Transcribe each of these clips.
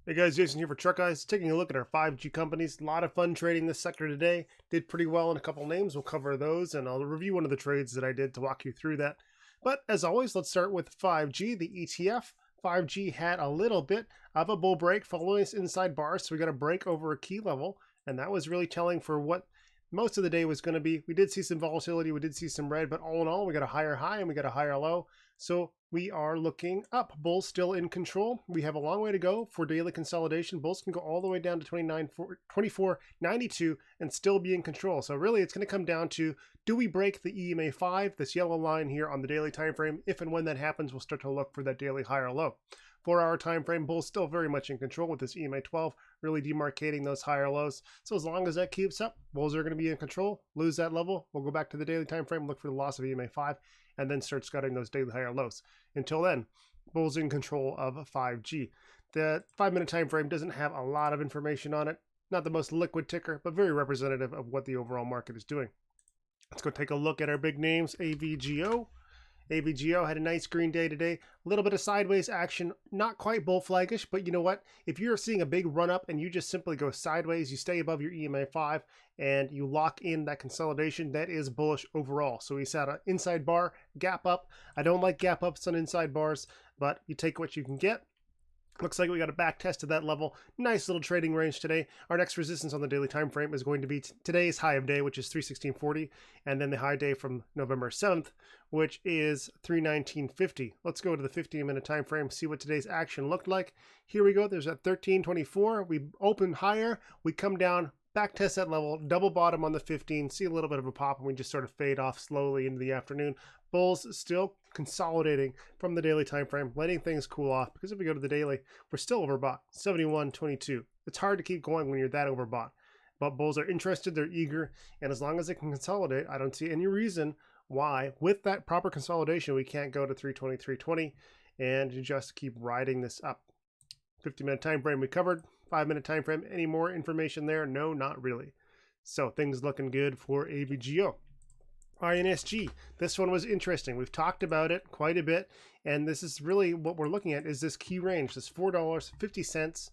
Hey guys, Jason here for TheChartGuys. Taking a look at our 5G companies. A lot of fun trading this sector today. Did pretty well in a couple names. We'll cover those and I'll review one of the trades that I did to walk you through that. But as always, let's start with 5G, the ETF. 5G had a little bit of a bull break following this inside bar, so we got a break over a key level, and that was really telling for what most of the day was going to be. We did see some volatility, we did see some red, but all in all, we got a higher high and we got a higher low. So we are looking up. Bulls still in control. We have a long way to go for daily consolidation. Bulls can go all the way down to 24.92 and still be in control. So really, it's going to come down to, do we break the EMA 5, this yellow line here on the daily time frame? If and when that happens, we'll start to look for that daily high or low. 4-hour time frame, Bulls still very much in control with this EMA 12, really demarcating those higher lows. So as long as that keeps up, Bulls are going to be in control. Lose that level, we'll go back to the daily time frame, look for the loss of EMA 5, and then start scouting those daily higher lows. Until then, Bulls in control of 5G. The 5-minute time frame doesn't have a lot of information on it. Not the most liquid ticker, but very representative of what the overall market is doing. Let's go take a look at our big names. AVGO. AVGO had a nice green day today. A little bit of sideways action, not quite bull flaggish, but you know what? If you're seeing a big run up and you just simply go sideways, you stay above your EMA 5 and you lock in that consolidation, that is bullish overall. So we set an inside bar, gap up. I don't like gap ups on inside bars, but you take what you can get. Looks like we got a back test of that level. Nice little trading range today. Our next resistance on the daily time frame is going to be today's high of day, which is 316.40, and then the high day from November 7th, which is 319.50. Let's go to the 15-minute time frame, see what today's action looked like. Here we go. There's a 1324. We open higher. We come down, back test that level, double bottom on the 15, see a little bit of a pop, and we just sort of fade off slowly into the afternoon. Bulls still consolidating from the daily time frame, letting things cool off, because if we go to the daily, we're still overbought, 71.22. It's hard to keep going when you're that overbought. But bulls are interested, they're eager, and as long as they can consolidate, I don't see any reason why, with that proper consolidation, we can't go to 320, 320, and just keep riding this up. 50-minute time frame we covered. 5-minute time frame. Any more information there? No, not really. So things looking good for AVGO. INSG. This one was interesting. We've talked about it quite a bit, and this is really what we're looking at, is this key range, this $4.50.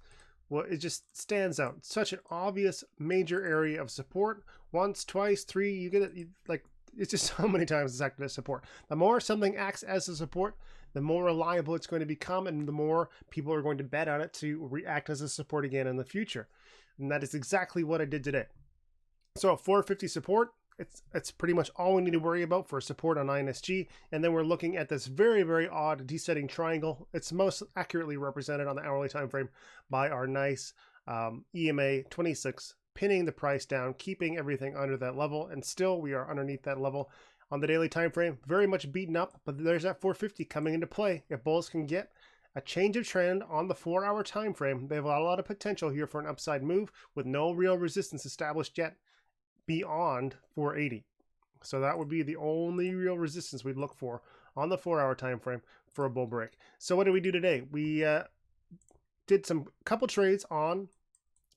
Well, it just stands out. Such an obvious major area of support. Once, twice, three, you get it, like, it's just so many times it's acted as support. The more something acts as a support, the more reliable it's going to become, and the more people are going to bet on it to react as a support again in the future. And that is exactly what I did today. So 450 support, it's pretty much all we need to worry about for support on INSG. And then we're looking at this very, very odd descending triangle. It's most accurately represented on the hourly time frame by our nice EMA 26, pinning the price down, keeping everything under that level, and still we are underneath that level. On the daily time frame, very much beaten up, but there's that 450 coming into play. If bulls can get a change of trend on the 4-hour time frame, they have a lot of potential here for an upside move with no real resistance established yet beyond 480. So that would be the only real resistance we'd look for on the 4-hour time frame for a bull break. So what did we do today? We did some couple trades on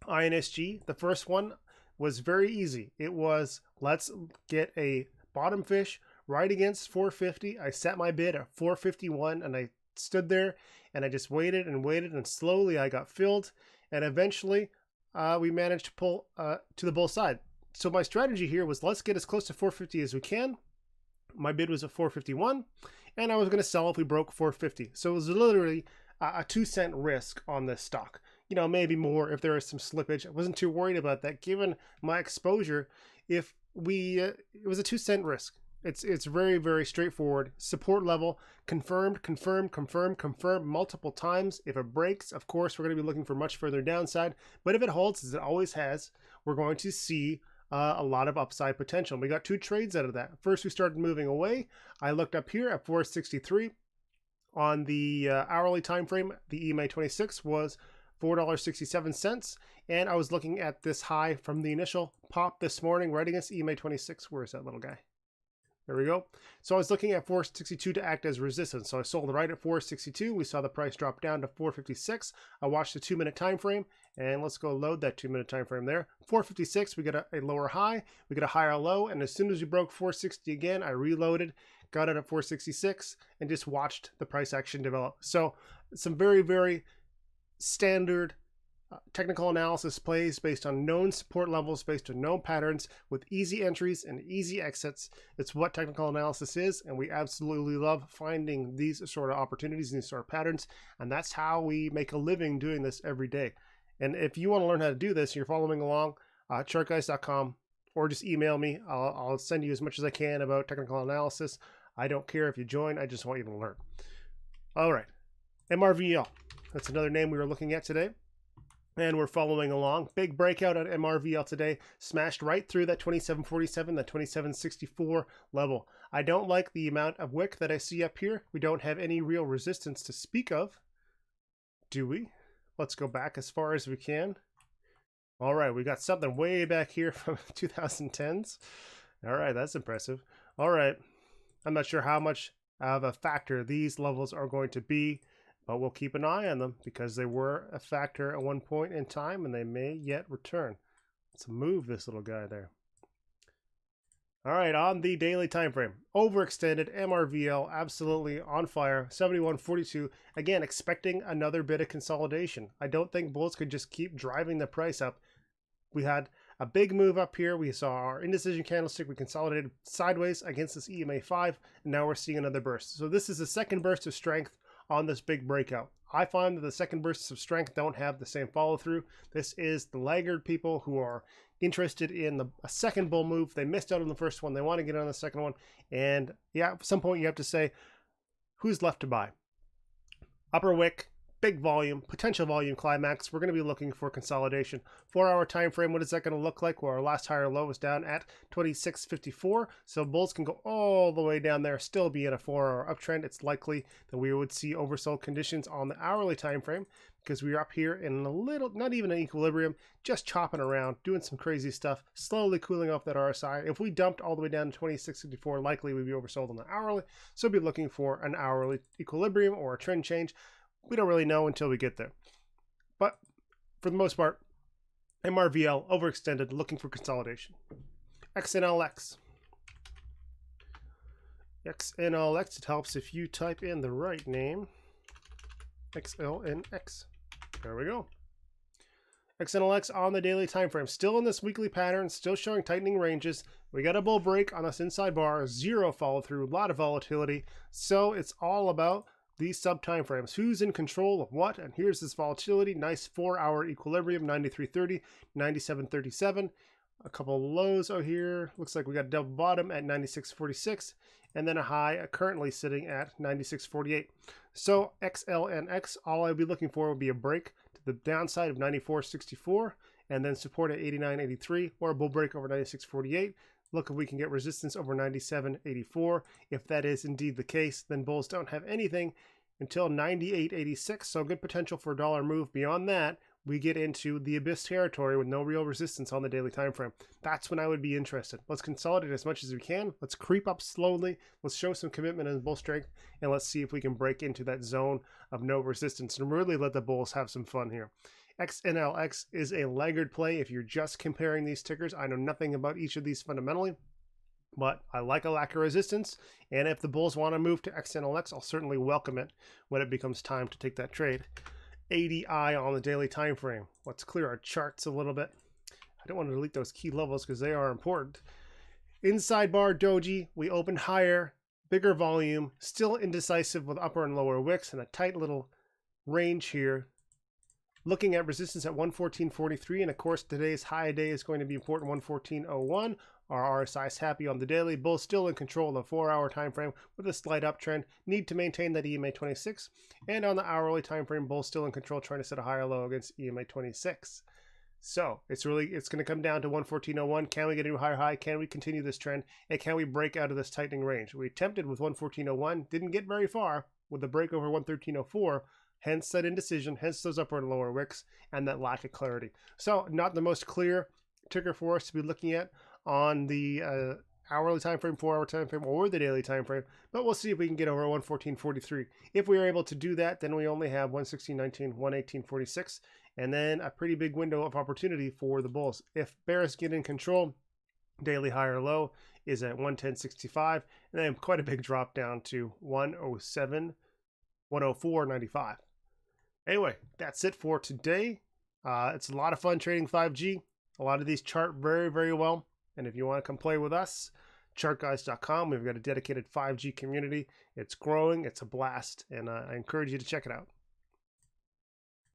INSG. The first one was very easy. It was, let's get a bottom fish right against 450. I set my bid at 451 and I stood there and I just waited and waited, and slowly I got filled, and eventually we managed to pull to the bull side. So my strategy here was, let's get as close to 450 as we can. My bid was at 451 and I was going to sell if we broke 450. So it was literally a 2-cent risk on this stock. You know, maybe more if there is some slippage. I wasn't too worried about that given my exposure. If we it was a 2-cent risk. It's very, very straightforward. Support level confirmed, confirmed, confirmed, confirmed multiple times. If it breaks, of course, we're going to be looking for much further downside. But if it holds, as it always has, we're going to see a lot of upside potential. We got 2 trades out of that. First, we started moving away. I looked up here at 463 on the hourly time frame. The EMA 26 was $4.67, and I was looking at this high from the initial pop this morning right against EMA 26. Where is that little guy? There we go. So I was looking at 462 to act as resistance. So I sold right at 462. We saw the price drop down to 456. I watched the 2-minute time frame, and let's go load that 2-minute time frame there. 456, we get a lower high, we get a higher low, and as soon as we broke 460 again, I reloaded, got it at 466, and just watched the price action develop. So some very, very standard Technical analysis plays based on known support levels, based on known patterns, with easy entries and easy exits. It's what technical analysis is, and we absolutely love finding these sort of opportunities and these sort of patterns, and that's how we make a living doing this every day. And if you want to learn how to do this, you're following along, chartguys.com, or just email me. I'll send you as much as I can about technical analysis. I don't care if you join. I just want you to learn. All right, MRVL. That's another name we were looking at today. And we're following along. Big breakout on MRVL today. Smashed right through that 2747, that 2764 level. I don't like the amount of wick that I see up here. We don't have any real resistance to speak of. Do we? Let's go back as far as we can. All right, we got something way back here from 2010s. All right, that's impressive. All right, I'm not sure how much of a factor these levels are going to be, but we'll keep an eye on them because they were a factor at one point in time and they may yet return. Let's move this little guy there. All right, on the daily time frame, overextended MRVL, absolutely on fire, 71.42. Again, expecting another bit of consolidation. I don't think bulls could just keep driving the price up. We had a big move up here. We saw our indecision candlestick. We consolidated sideways against this EMA 5, and now we're seeing another burst. So this is the second burst of strength on this big breakout. I find that the second bursts of strength don't have the same follow through. This is the laggard people who are interested in a second bull move. They missed out on the first one. They want to get on the second one. And yeah, at some point you have to say, who's left to buy? Upper wick, big volume, potential volume climax. We're going to be looking for consolidation. 4-hour time frame, what is that going to look like? Well, our last higher low was down at 26.54. So bulls can go all the way down there, still be in a 4-hour uptrend. It's likely that we would see oversold conditions on the hourly time frame because we are up here in a little, not even an equilibrium, just chopping around, doing some crazy stuff, slowly cooling off that RSI. If we dumped all the way down to 26.54, likely we'd be oversold on the hourly. So be looking for an hourly equilibrium or a trend change. We don't really know until we get there. But for the most part, MRVL overextended, looking for consolidation. XLNX. XLNX, it helps if you type in the right name. XLNX. There we go. XLNX on the daily time frame. Still in this weekly pattern, still showing tightening ranges. We got a bull break on this inside bar, zero follow through, a lot of volatility. So it's all about these sub time frames. Who's in control of what? And here's this volatility. Nice 4-hour equilibrium, 93.30, 97.37. A couple of lows out here. Looks like we got a double bottom at 96.46, and then a high currently sitting at 96.48. So XLNX, all I'd be looking for would be a break to the downside of 94.64, and then support at 89.83, or a bull break over 96.48. Look if we can get resistance over 97.84. If that is indeed the case, then bulls don't have anything until 98.86. So good potential for a dollar move. Beyond that, we get into the abyss territory with no real resistance on the daily time frame. That's when I would be interested. Let's consolidate as much as we can. Let's creep up slowly. Let's show some commitment and bull strength, and let's see if we can break into that zone of no resistance and really let the bulls have some fun here. XLNX is a laggard play if you're just comparing these tickers. I know nothing about each of these fundamentally, but I like a lack of resistance. And if the bulls want to move to XLNX, I'll certainly welcome it when it becomes time to take that trade. ADI on the daily time frame. Let's clear our charts a little bit. I don't want to delete those key levels because they are important. Inside bar doji, we opened higher, bigger volume, still indecisive with upper and lower wicks and a tight little range here. Looking at resistance at 114.43, and of course today's high day is going to be important, 114.01. Our RSI is happy on the daily. Bulls still in control of the 4-hour time frame with a slight uptrend. Need to maintain that EMA 26. And on the hourly time frame, bulls still in control, trying to set a higher low against EMA 26. So it's going to come down to 114.01. Can we get a new higher high? Can we continue this trend? And can we break out of this tightening range? We attempted with 114.01, didn't get very far with the break over 113.04. Hence that indecision, hence those upper and lower wicks, and that lack of clarity. So not the most clear ticker for us to be looking at on the hourly time frame, 4-hour time frame, or the daily time frame, but we'll see if we can get over 114.43. If we are able to do that, then we only have 116.19, 118.46, and then a pretty big window of opportunity for the bulls. If bears get in control, daily high or low is at 110.65, and then quite a big drop down to 107, 104.95. Anyway, that's it for today. It's a lot of fun trading 5G. A lot of these chart very, very well. And if you want to come play with us, TheChartGuys.com. We've got a dedicated 5G community. It's growing. It's a blast. And I encourage you to check it out.